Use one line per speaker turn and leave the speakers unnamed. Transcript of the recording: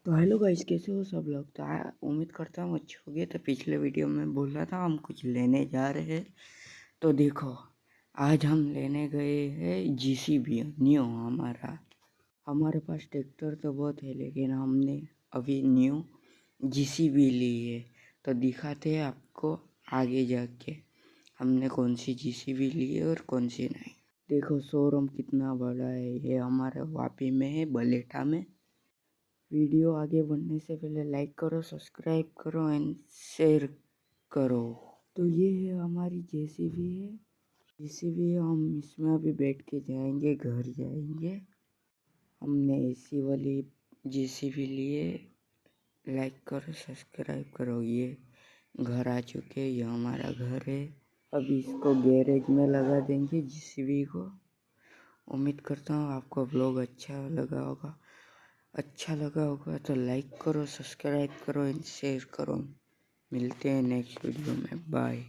तो hello guys, कैसे हो सब लोग। तो उम्मीद करता हूँ अच्छे होंगे। तो पिछले वीडियो में बोल रहा था हम कुछ लेने जा रहे हैं। तो देखो, आज हम लेने गए हैं जीसीबी न्यू। हमारे पास ट्रैक्टर तो बहुत है, लेकिन हमने अभी न्यू जीसीबी ली है। तो दिखाते हैं आपको आगे जाके हमने कौन सी जीसीबी ली है और कौन सी नहीं। देखो शोरूम कितना बड़ा है। ये हमारे वापी में है, बलेठा में। वीडियो आगे बढ़ने से पहले लाइक करो, सब्सक्राइब करो एंड शेयर करो। तो ये है हमारी जेसीबी हम इसमें अभी बैठ के जाएंगे, घर जाएंगे। हमने एसी वाली जेसीबी लिए। लाइक करो, सब्सक्राइब करो। ये घर आ चुके हैं, ये हमारा घर है। अभी इसको गैरेज में लगा देंगे जेसीबी को। उम्मीद करता हूँ आपको व्लॉग अच्छा लगा होगा तो लाइक करो, सब्सक्राइब करो एंड शेयर करो। मिलते हैं नेक्स्ट वीडियो में। बाय।